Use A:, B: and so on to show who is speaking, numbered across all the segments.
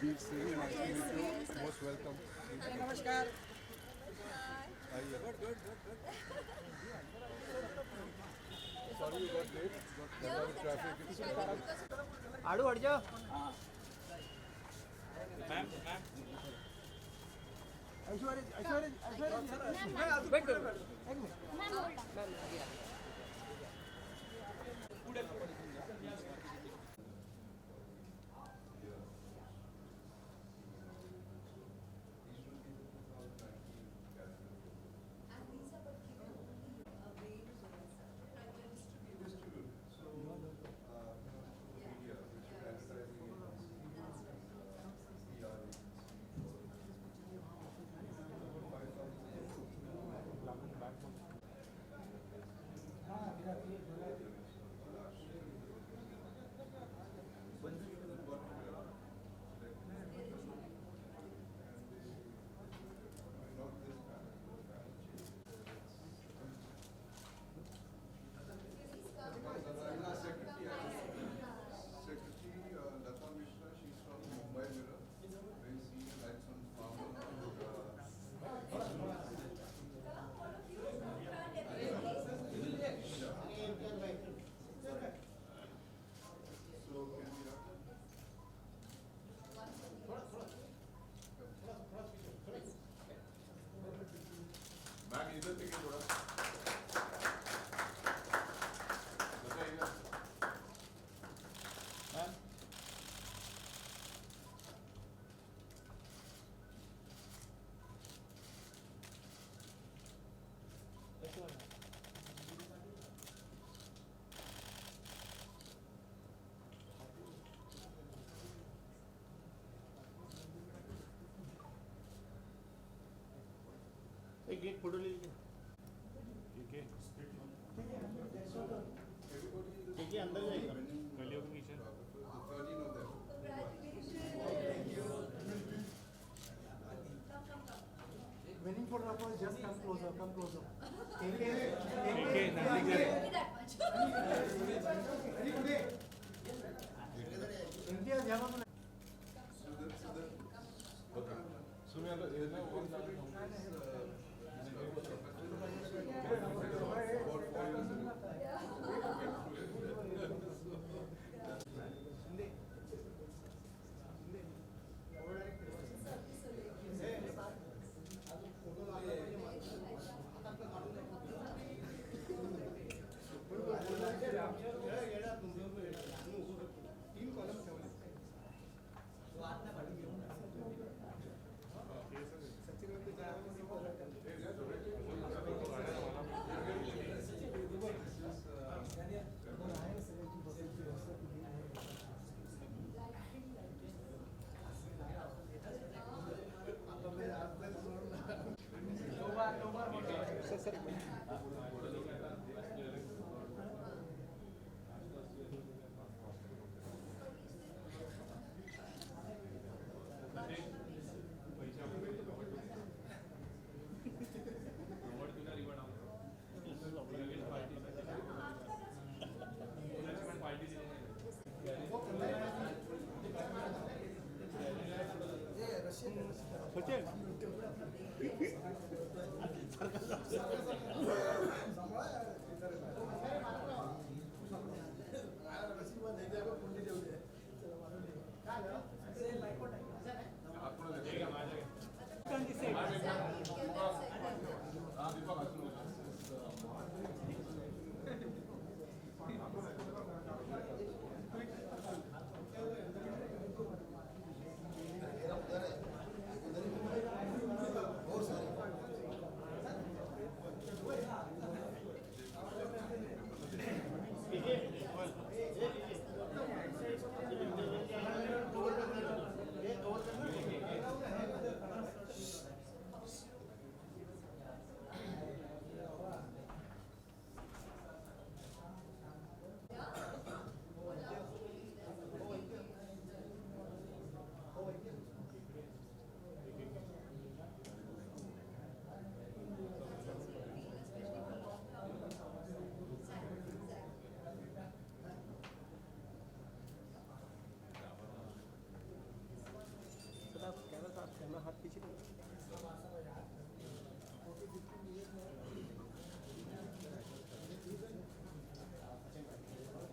A: Beat Singh, nice to meet you. Most welcome.
B: नमस्कार.
A: Aye. Good. Sorry you got late. Got a lot of traffic.
B: आडू हट जाओ. Aishwarya wait करो. एक minute.
A: Ma'am इधर देखिए थोड़ा बताइए मैम
B: एक फोटो ले लीजिए. ठीक है अंदर जाइएगा. Waiting for the applause, just come closer, come closer. India, Java.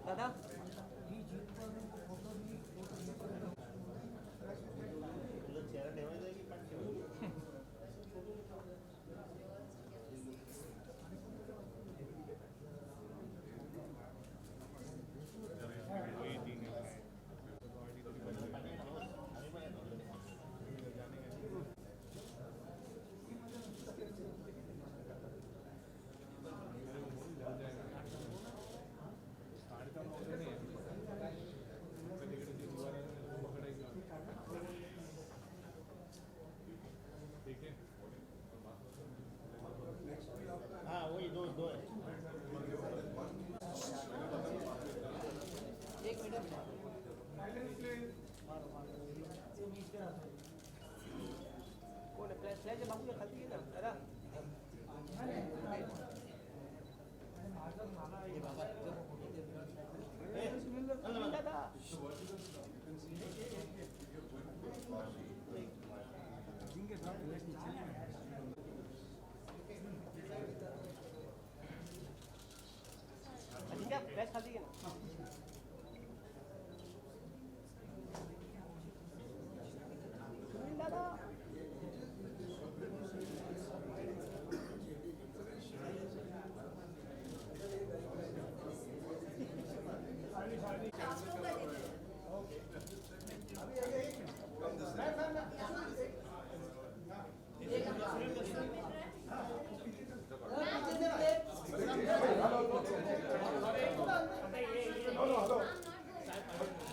C: दादा
B: तुझा चेहरा ठेवायचा आहे की पाठ ठेवायचं? हाँ वही दो दो है.
C: एक मिनट कौन है फ्लैश बाबू ने खाती है ना दादा दादा ठीक है फ्लैश खाती है ना दादा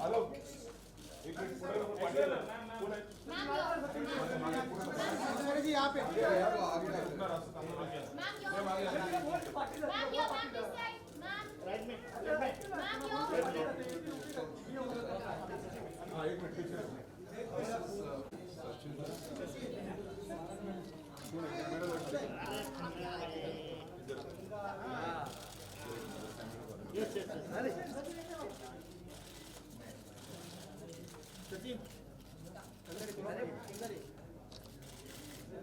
A: हेलो एक मिनट
B: जी यहाँ पे
A: यार वो आगे
B: राइट में
A: हाँ एक मिनट पीछे
B: यस यस सचिन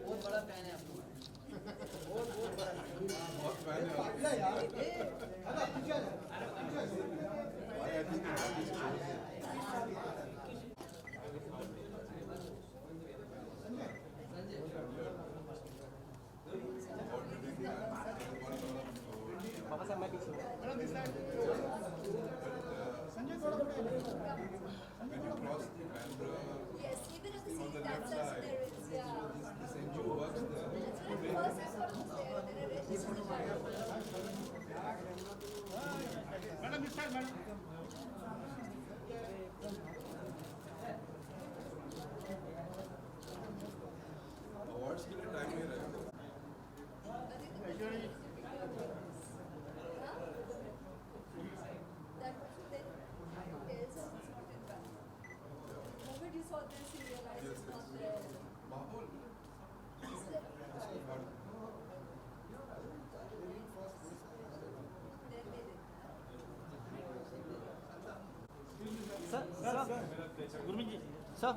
C: बहुत बड़ा फैन है आपको बहुत बड़ा
A: बहुत फैन है
C: पापा साहब मैं पीछे
A: when you cross the Bandra
D: Yes, even if the
A: on the
D: city
A: left
D: that
A: side,
D: there is, yeah.
A: this NGO works there.
D: That's when I first saw it was there, then I read this in the Bible.
B: Madam इस side madam
A: Awards के लिए time नहीं रहेगा
B: ऐश्वर्या जी
D: That was then tells us it's not in Ghana. The moment you saw this, you realized it's not there.
A: माहौल
D: It's there. Then they did.
C: Sir
B: Gurmeet ji
C: sir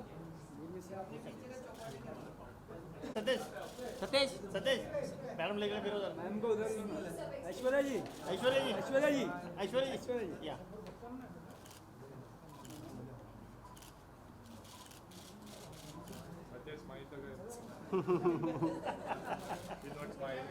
B: Satesh
C: Satesh
B: Satesh madam लेकर फिर उधर
C: ma'am को उधर ऐश्वर्या जी
B: ऐश्वर्या जी
C: ऐश्वर्या जी
B: ऐश्वर्या जी या
A: He's not smiling.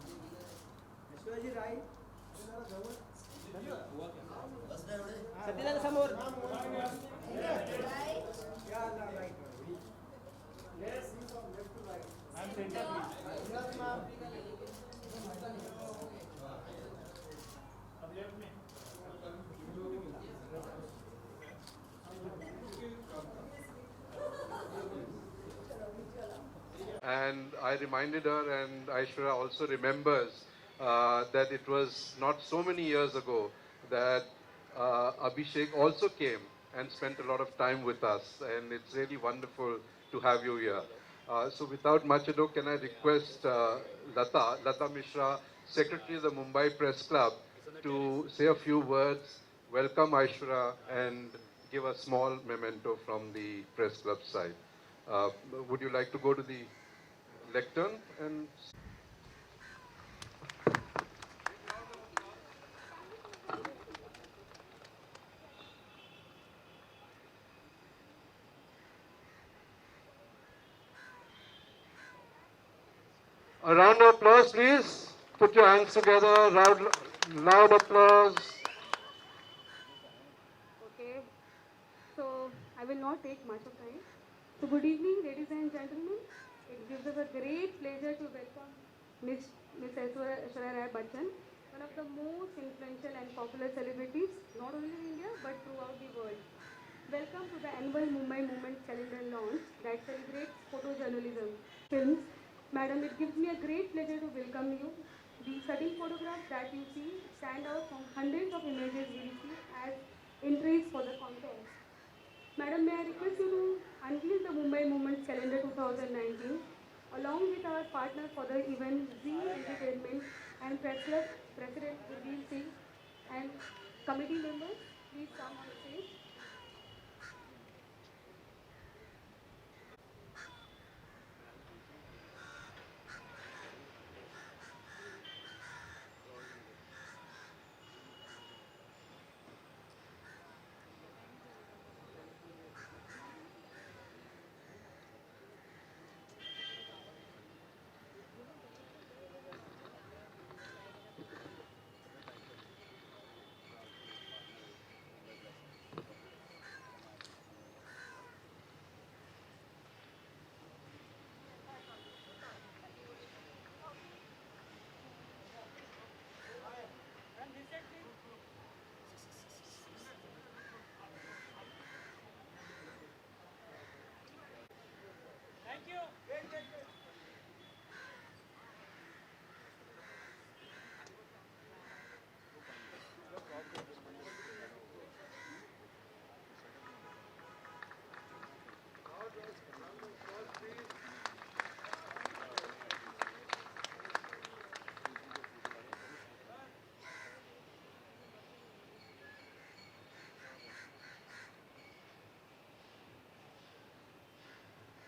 C: ऐश्वर्या जी राय सत्यनारायण समोर
D: Right?
B: I am centre अब left में
E: And I reminded her, and Aishwarya also remembers that it was not so many years ago that Abhishek also came and spent a lot of time with us. And it's really wonderful to have you here. So without much ado, can I request Lata Mishra, Secretary of the Mumbai Press Club, to say a few words, welcome Aishwarya, and give a small memento from the Press Club side. Would you like to go to the lectern and a round of applause, please. Put your hands together. Loud applause.
F: Okay, so I will not take much of time. So good evening, ladies and gentlemen. It gives us a great pleasure to welcome Miss Aishwarya Rai Bachchan, one of the most influential and popular celebrities, not only in India but throughout the world. Welcome to the annual Mumbai Moments calendar launch that celebrates photojournalism, films. Madam, it gives me a great pleasure to welcome you. The stunning photographs that you see stand out from hundreds of images we receive as entries for the contest. Madam, may I request you to unveil the Mumbai Moments Calendar 2019 along with our partner for the event, Z Entertainment and Press Club President Gurveer Singh and committee members, please come on stage.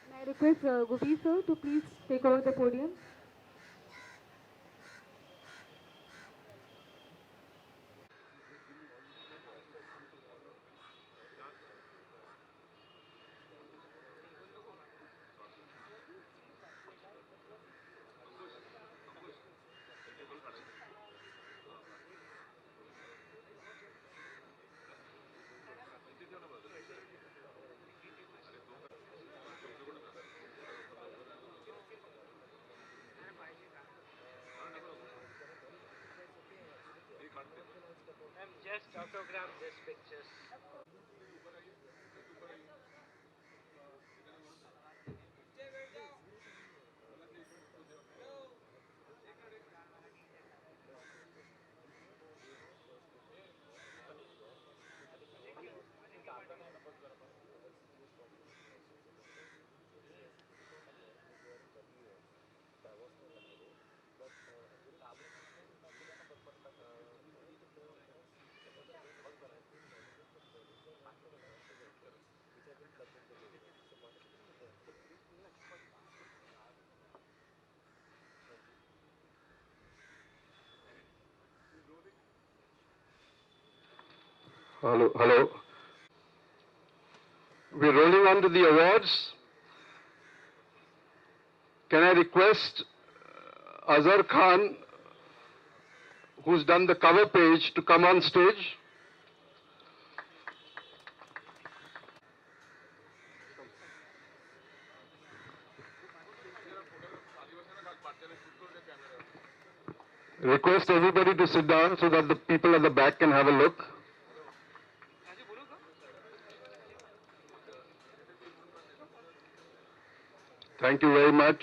F: May I request Gurveer sir to please take over the podium.
C: Just autograph this picture.
E: Hello, hello. We're rolling on to the awards. Can I request Azhar Khan, who's done the cover page, to come on stage? Request everybody to sit down so that the people at the back can have a look. Thank you very much.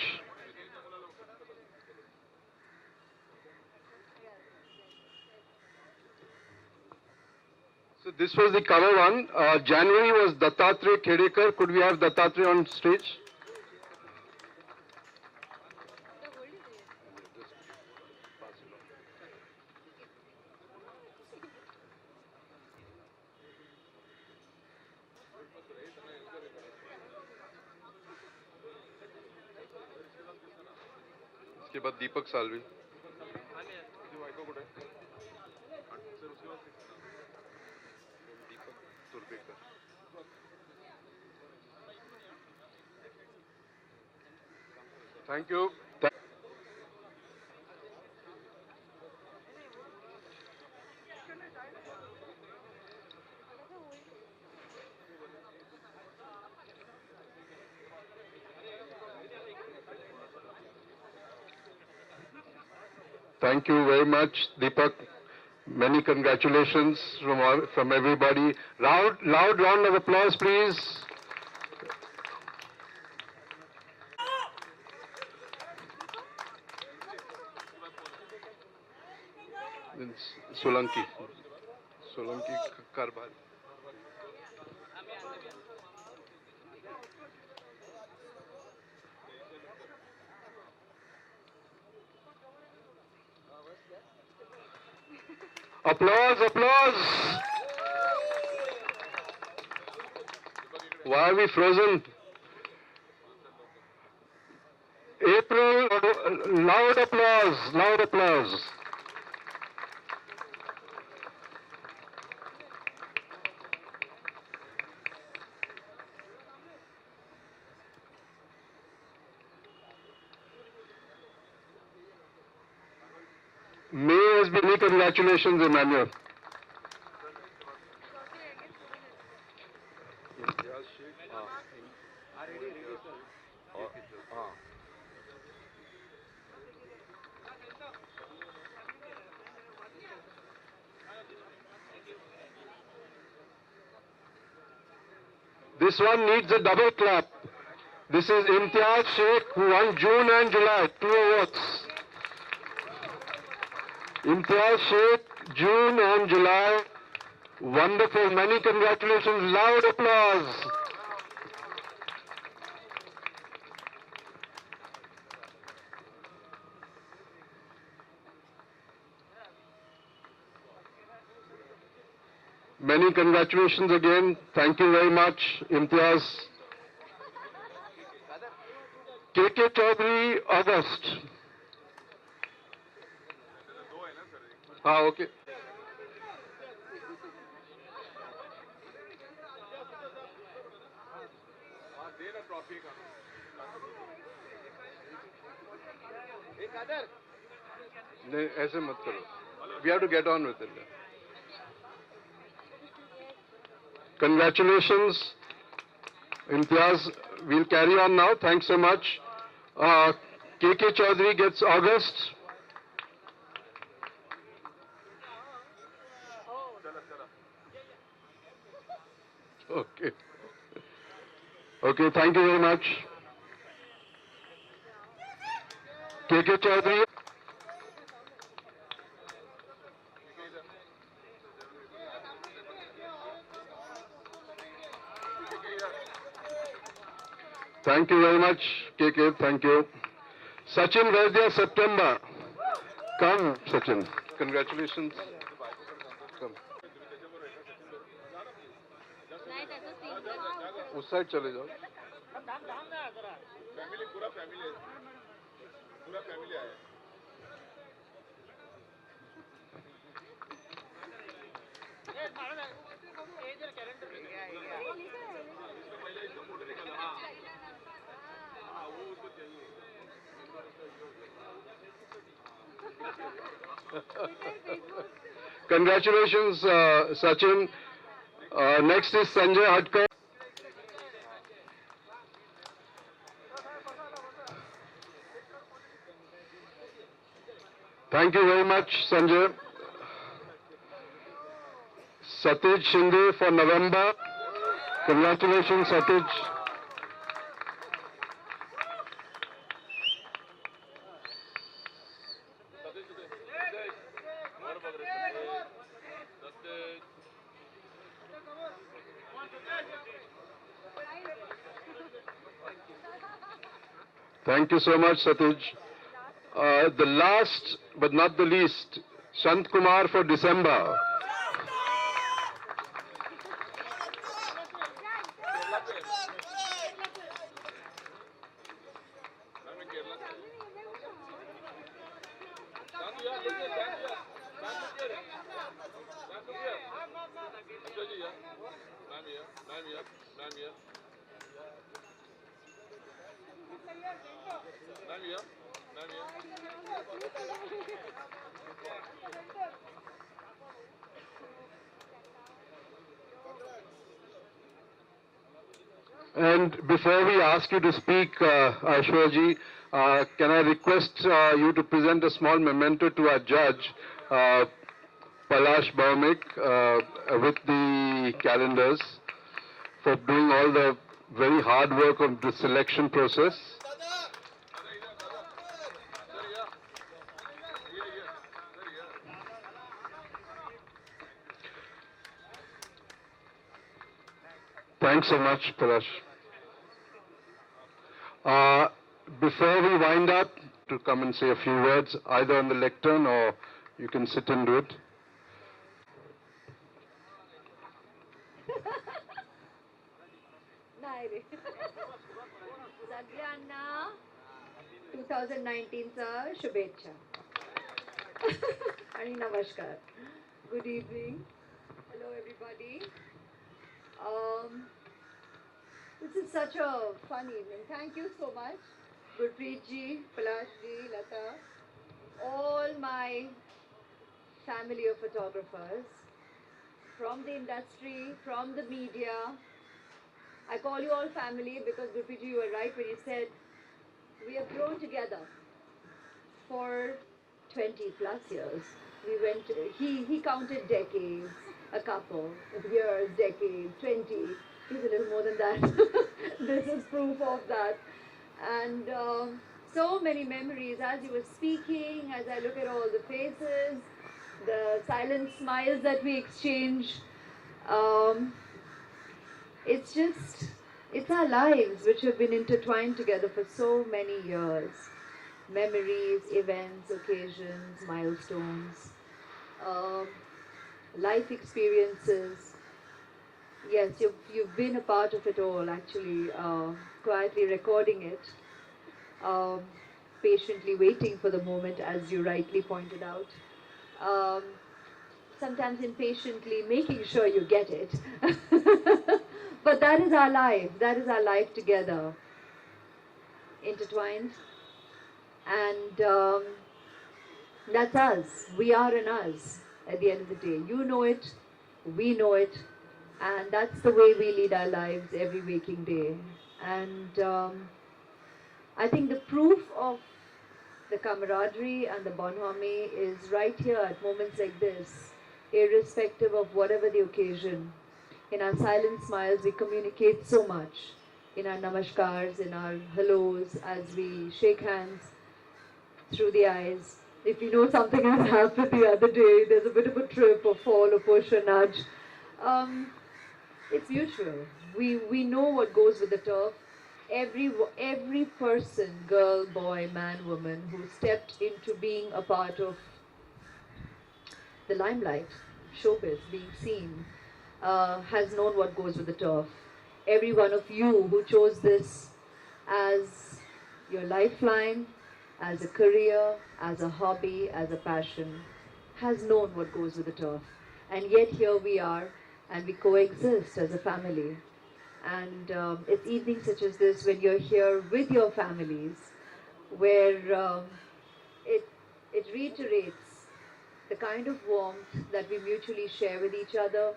E: So This was the cover one. January was Dattatreya Khedekar. Could we have Dattatreya on stage? इसके बाद दीपक सालवी. दीपक तुर्बेकर. Thank you. Thank you very much, Deepak. Many congratulations from everybody. Loud round of applause, please. Solanki Karbal. Applause, applause. Why are we frozen? April, loud applause, loud applause. May has been many congratulations, Emmanuel. This one needs a double clap. This is Imtiaz Sheikh, who won June and July, 2 awards. Imtiaz Sheikh, June and July. Wonderful. Many congratulations. Loud applause. Many congratulations again. Thank you very much, Imtiaz. KK Chaudhary, August. Okay. नहीं ऐसे मत करो. We have to get on with it. Congratulations, Imtiaz. We'll carry on now. Thanks so much. KK Chaudhary gets August. Okay. Okay, thank you very much. KK Chaudhary. Thank you very much, KK. Thank you. Sachin Vaidya, September. Come, Sachin. Congratulations. Come. उस side चले जाओ.
A: Family पूरा family आया.
E: Congratulations, Sachin. Next is Sanjay Hadkar. Thank you very much, Sanjay. Satij Shinde for November. Congratulations, Satij. Thank you so much, Satish. The last but not the least, Sant Kumar for December. And before we ask you to speak, Aishwarya, can I request you to present a small memento to our judge, Palash Bhaumik, with the calendars, for doing all the very hard work of the selection process. Thanks so much, Palash. Before we wind up, to come and say a few words, either on the lectern or you can sit and do it.
G: Sagrana 2019 चा शुभेच्छा आणि नमस्कार. Good evening. Hello everybody. This is such a fun evening. Thank you so much. Gurpreet ji, Palash ji, Lata, all my family of photographers from the industry, from the media. I call you all family because Gurpreet ji, you were right when you said we have grown together for 20 plus years. We went, he counted decades, a couple of years, decades, 20. He's a little more than that. This is proof of that. And so many memories as he was speaking, as I look at all the faces, the silent smiles that we exchange. It's our lives which have been intertwined together for so many years. Memories, events, occasions, milestones, life experiences. Yes, you've been a part of it all, actually, quietly recording it, patiently waiting for the moment, as you rightly pointed out. Sometimes impatiently making sure you get it. But that is our life. That is our life together, intertwined. And that's us. We are in us at the end of the day. You know it, we know it, and that's the way we lead our lives every waking day. And I think the proof of the camaraderie and the bonhomie is right here at moments like this, irrespective of whatever the occasion. In our silent smiles, we communicate so much. In our namaskars, in our hellos, as we shake hands through the eyes. If you know something has happened the other day, there's a bit of a trip or fall or push or nudge. It's mutual. We know what goes with the turf. Every person, girl, boy, man, woman, who stepped into being a part of the limelight, showbiz, being seen, has known what goes with the turf. Every one of you who chose this as your lifeline, as a career, as a hobby, as a passion, has known what goes with the turf. And yet here we are, and we coexist as a family. And it's evenings such as this, when you're here with your families, where it reiterates the kind of warmth that we mutually share with each other,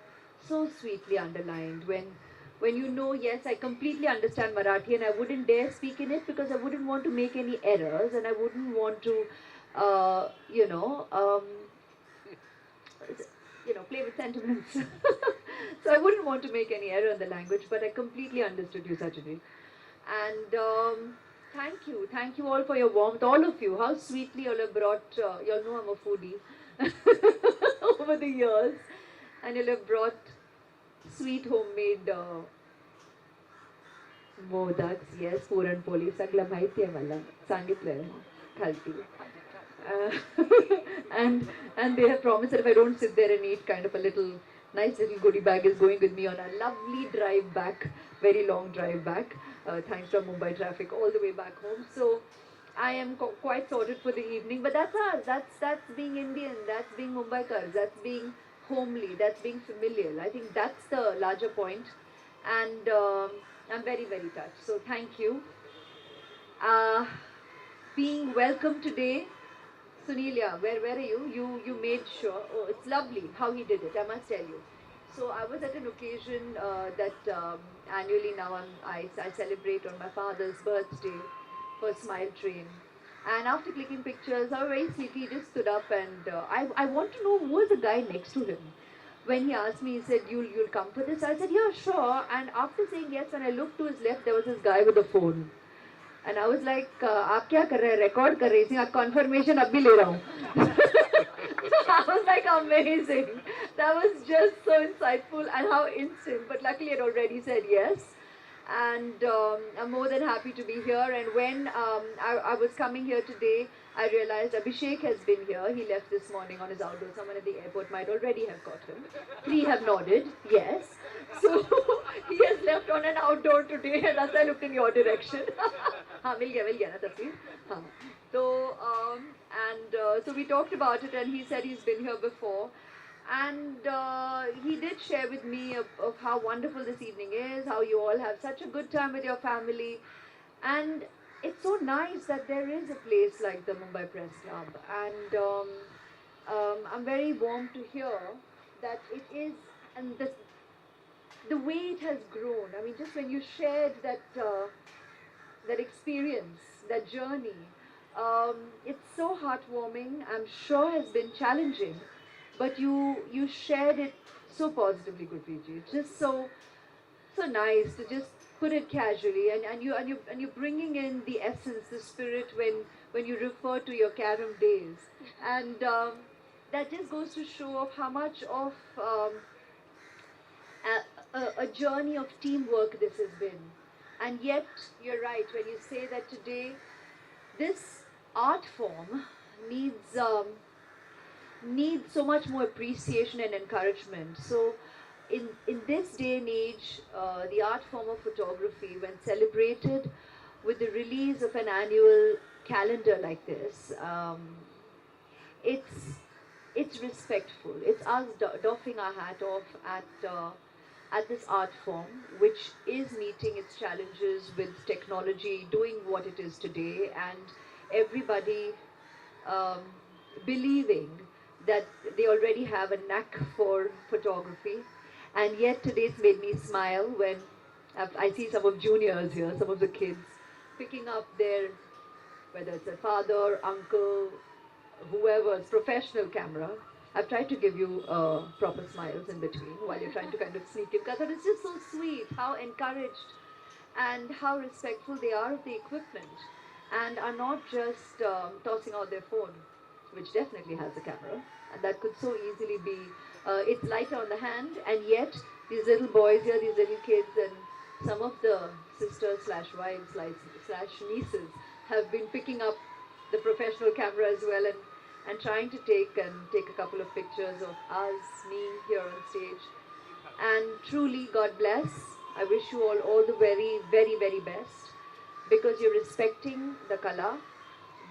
G: so sweetly underlined. When you know, yes, I completely understand Marathi and I wouldn't dare speak in it because I wouldn't want to make any errors and I wouldn't want to, play with sentiments. So I wouldn't want to make any error in the language, but I completely understood you, Sajani. And thank you all for your warmth, all of you. How sweetly you all have brought, you all know I'm a foodie over the years, and you'll have brought sweet homemade Modaks, yes, puran poli सगळं माहिती आहे मला सांगितलंय खालती. And they have promised that if I don't sit there and eat, kind of a little nice little goodie bag is going with me on a lovely drive back, very long drive back, thanks to Mumbai traffic all the way back home. So I am quite sorted for the evening, but that's us. That's being Indian. That's being Mumbaikars. That's being homely. That's being familiar. I think that's the larger point, and I'm very very touched. So thank you. Uh, being welcome today. Sunelia, where are you? You made sure. Oh, it's lovely how he did it. I must tell you. So I was at an occasion that annually now I celebrate on my father's birthday for Smile Train. And after clicking pictures, I was very sleepy. He just stood up and I want to know who was the guy next to him. When he asked me, he said, "You'll come for this?" I said, "Yeah, sure." And after saying yes, when I looked to his left, there was this guy with a phone. And I was like, "आप क्या कर रहे हैं? Record कर रहे हैं? आप confirmation अब भी ले रहा हूँ." So I was like, amazing. That was just so insightful and how instant. But luckily, I had already said yes. And I'm more than happy to be here. And when I was coming here today, I realized Abhishek has been here. He left this morning on his outdoor. Someone at the airport might already have got him. 3 have nodded, yes. So he has left on an outdoor today, and as I looked in your direction. हाँ मिल गया ना तस्वीर हाँ तो so we talked about it, and he said he's been here before. And he did share with me of how wonderful this evening is, how you all have such a good time with your family. And it's so nice that there is a place like the Mumbai Press Club. And I'm very warm to hear that it is, and the way it has grown. I mean, just when you shared that experience, that journey, it's so heartwarming. I'm sure has been challenging. But you shared it so positively, Gurpreet ji. It's just so nice to just put it casually, and you're bringing in the essence, the spirit when you refer to your carom days, and that just goes to show of how much of a journey of teamwork this has been. And yet you're right when you say that today this art form needs so much more appreciation and encouragement. So in this day and age, the art form of photography, when celebrated with the release of an annual calendar like this, it's respectful. It's us doffing our hat off at this art form, which is meeting its challenges with technology, doing what it is today, and everybody believing that they already have a knack for photography. And yet today it's made me smile when I see some of juniors here, some of the kids picking up their, whether it's a father, uncle, whoever's professional camera. I've tried to give you proper smiles in between while you're trying to kind of sneak in, because it's just so sweet how encouraged and how respectful they are of the equipment, and are not just tossing out their phone, which definitely has a camera, and that could so easily be, it's lighter on the hand, and yet these little boys here, these little kids, and some of the sisters slash wives slash nieces have been picking up the professional camera as well, and trying to take a couple of pictures of us, me here on stage. And truly, God bless. I wish you all the very, very, very best, because you're respecting the kala,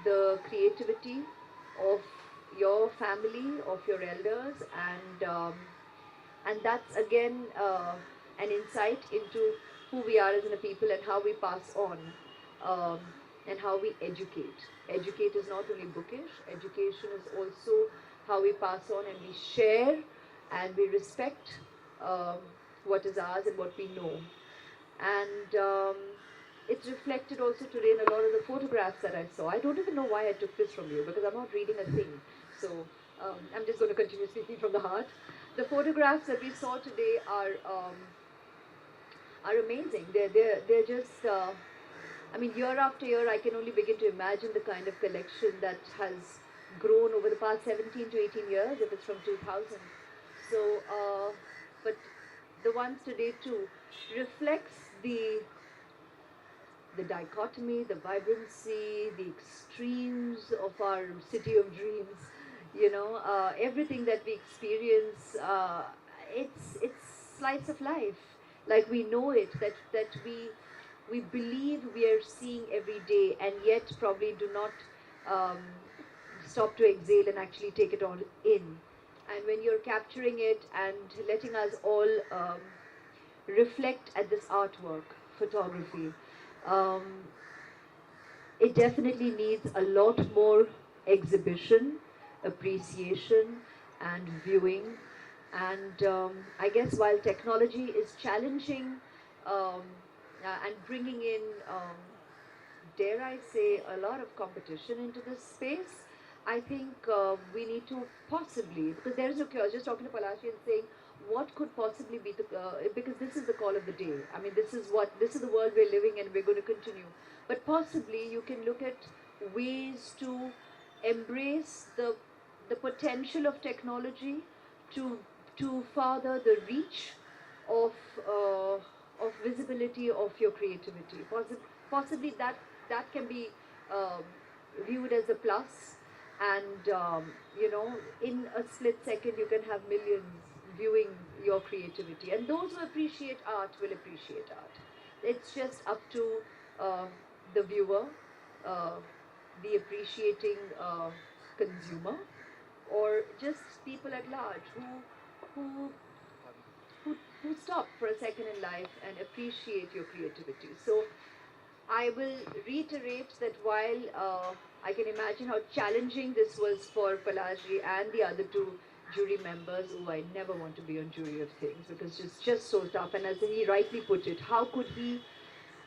G: the creativity of your family, of your elders, and that's again an insight into who we are as a people and how we pass on, and how we educate. Educate is not only bookish, education is also how we pass on and we share and we respect what is ours and what we know. And it's reflected also today in a lot of the photographs that I saw. I don't even know why I took this from you, because I'm not reading a thing. So I'm just going to continue speaking from the heart. The photographs that we saw today are amazing. They're just, I mean, year after year, I can only begin to imagine the kind of collection that has grown over the past 17 to 18 years, if it's from 2000. So, but the ones today too reflects the the dichotomy, the vibrancy, the extremes of our city of dreams, everything that we experience, it's slice of life, like we know it, that we believe we are seeing every day, and yet probably do not um, stop to exhale and actually take it all in. And when you're capturing it and letting us all reflect at this artwork, photography, um, it definitely needs a lot more exhibition, appreciation, and viewing. And I guess while technology is challenging and bringing in, dare I say, a lot of competition into this space, I think we need to possibly, because there is no cure. I was just talking to Palashi and saying, what could possibly be the, because this is the call of the day. I mean, this is the world we're living in, we're going to continue. But possibly you can look at ways to embrace the potential of technology to further the reach of visibility of your creativity. Possibly that can be viewed as a plus, and in a split second you can have millions viewing your creativity, and those who appreciate art will appreciate art. It's just up to the viewer, the appreciating consumer, or just people at large who who stop for a second in life and appreciate your creativity. So I will reiterate that while I can imagine how challenging this was for Palaji and the other two jury members, who I never want to be on jury of things because it's just so tough. And as he rightly put it, how could he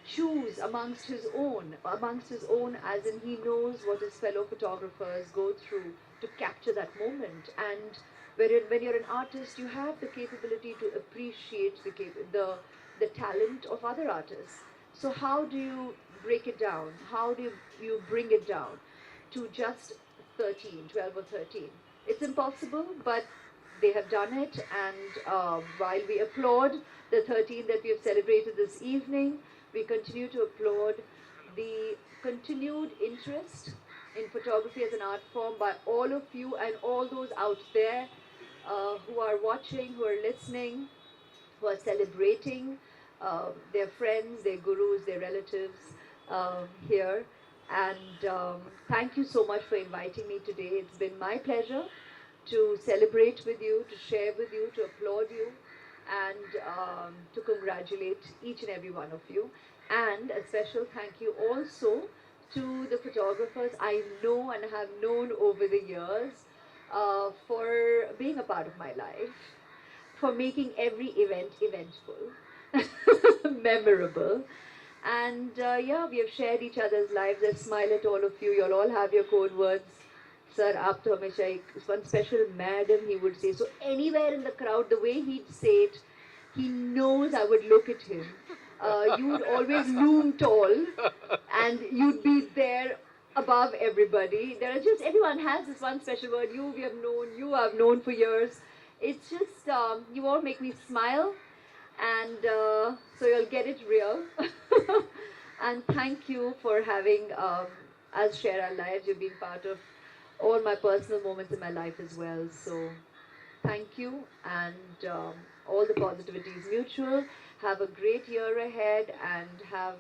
G: choose amongst his own, as in he knows what his fellow photographers go through to capture that moment. And when you're an artist, you have the capability to appreciate the talent of other artists. So how do you break it down? How do you bring it down to just 12 or 13? It's impossible, but they have done it. And while we applaud the 13 that we have celebrated this evening, we continue to applaud the continued interest in photography as an art form by all of you and all those out there who are watching, who are listening, who are celebrating their friends, their gurus, their relatives here. And thank you so much for inviting me today. It's been my pleasure to celebrate with you, to share with you, to applaud you, and to congratulate each and every one of you. And a special thank you also to the photographers I know and have known over the years for being a part of my life, for making every event eventful, memorable. And yeah, we have shared each other's lives. I smile at all of you. You'll all have your code words. Sir, aap to hamesha ek, one special madam, he would say. So anywhere in the crowd, the way he'd say it, he knows I would look at him. You would always loom tall, and you'd be there above everybody. Everyone has this one special word. You I've known for years. It's just, you all make me smile, and so you'll get it real. And thank you for having us share our lives. You've been part of all my personal moments in my life as well. So thank you, and all the positivity is mutual. Have a great year ahead and have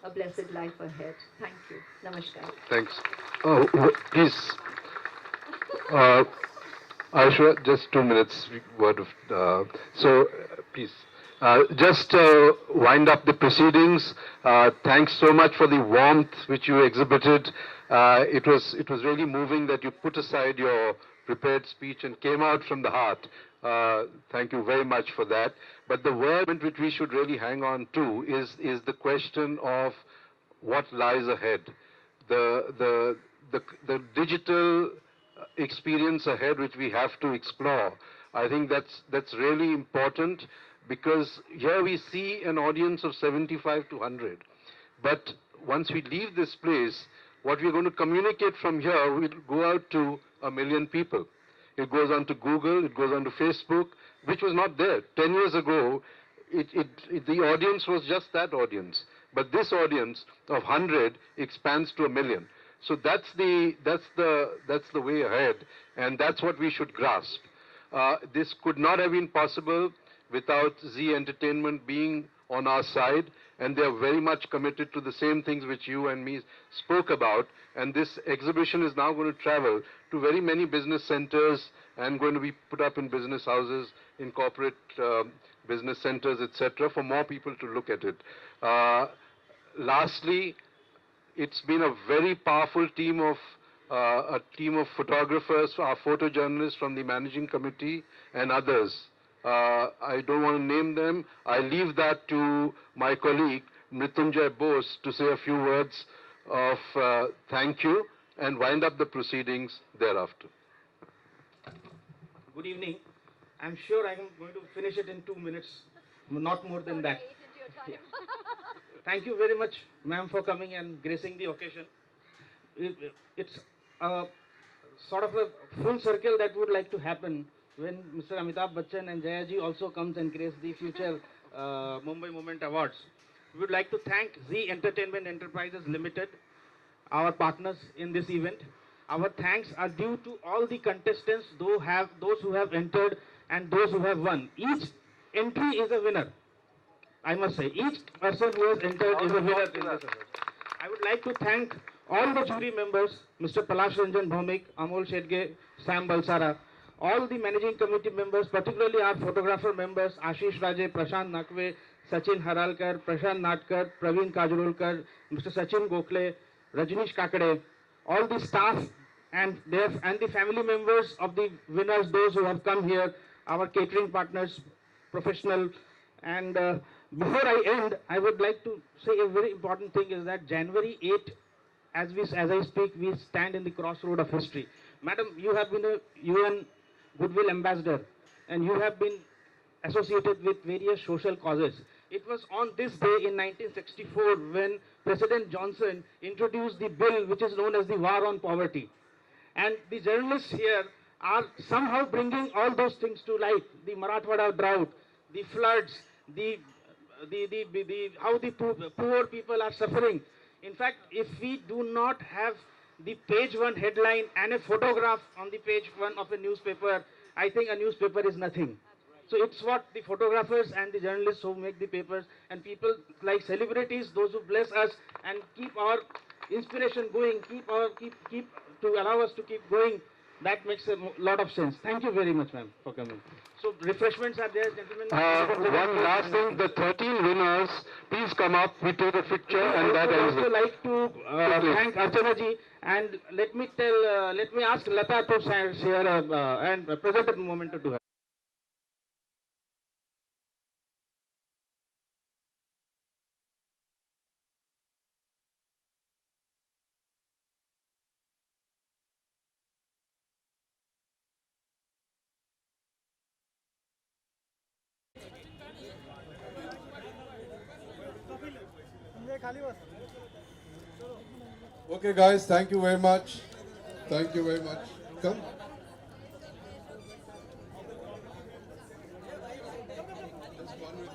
G: a blessed life ahead. Thank you. Namaskar.
E: Thanks. Please. Aishwarya, just 2 minutes. Word of. Please. Just wind up the proceedings. Thanks so much for the warmth which you exhibited. It was really moving that you put aside your prepared speech and came out from the heart. Thank you very much for that. But the word which we should really hang on to is the question of what lies ahead. The digital experience ahead which we have to explore. I think that's really important, because here we see an audience of 75 to 100. But once we leave this place, what we're going to communicate from here will go out to 1 million people. It goes on to Google, it goes on to Facebook, which was not there. 10 years ago, the audience was just that audience. but this audience of 100 expands to 1 million. So that's the way ahead, and that's what we should grasp. This could not have been possible without Zee Entertainment being on our side, and they are very much committed to the same things which you and me spoke about. And this exhibition is now going to travel to very many business centers and going to be put up in business houses, in corporate business centers, etc., for more people to look at it. Lastly, it's been a very powerful team of photographers, our photojournalists from the managing committee and others. I don't want to name them. I leave that to my colleague Mrityunjay Bose to say a few words of thank you and wind up the proceedings thereafter.
H: Good evening. I'm sure I'm going to finish it in 2 minutes, not more than that. Thank you very much, ma'am, for coming and gracing the occasion. It's a sort of a full circle that would like to happen when Mr. Amitabh Bachchan and Jayaji also comes and grace the future Mumbai Moment Awards. We would like to thank Zee Entertainment Enterprises Limited, our partners in this event. Our thanks are due to all the contestants, those who have entered and those who have won. Each entry is a winner. I must say, each person who has entered is a winner in this award. I would like to thank all the jury members, Mr. Palash Ranjan Bhaumik, Amol Shedge, Sam Balsara, all the managing committee members, particularly our photographer members, Ashish Raje, Prashant Nakwe, Sachin Haralkar, Prashant Natkar, Praveen Kajrolkar, Mr. Sachin Gokhale, Rajnish Kakade, all the staff and the family members of the winners, those who have come here, our catering partners, professional. And before I end, I would like to say a very important thing is that January 8, as I speak, we stand in the crossroad of history. Madam, you have been a UN Goodwill Ambassador, and you have been associated with various social causes. It was on this day in 1964 when President Johnson introduced the bill which is known as the War on Poverty. And the journalists here are somehow bringing all those things to light. The Marathwada drought, the floods, how the poor people are suffering. In fact, if we do not have the page 1 headline and a photograph on the page 1 of a newspaper, I think a newspaper is nothing. So it's what the photographers and the journalists who make the papers and people like celebrities, those who bless us and keep our inspiration going, keep to allow us to keep going. That makes a lot of sense. Thank you very much, ma'am, for coming. So refreshments are there, gentlemen.
E: One last thing, the 13 winners, please come up, we take a picture and that ends it.
H: I would also like to thank Archana ji, and let me ask Lata to share and present a moment to her.
A: Okay, guys, thank you very much. Thank you very much. Come. Just one with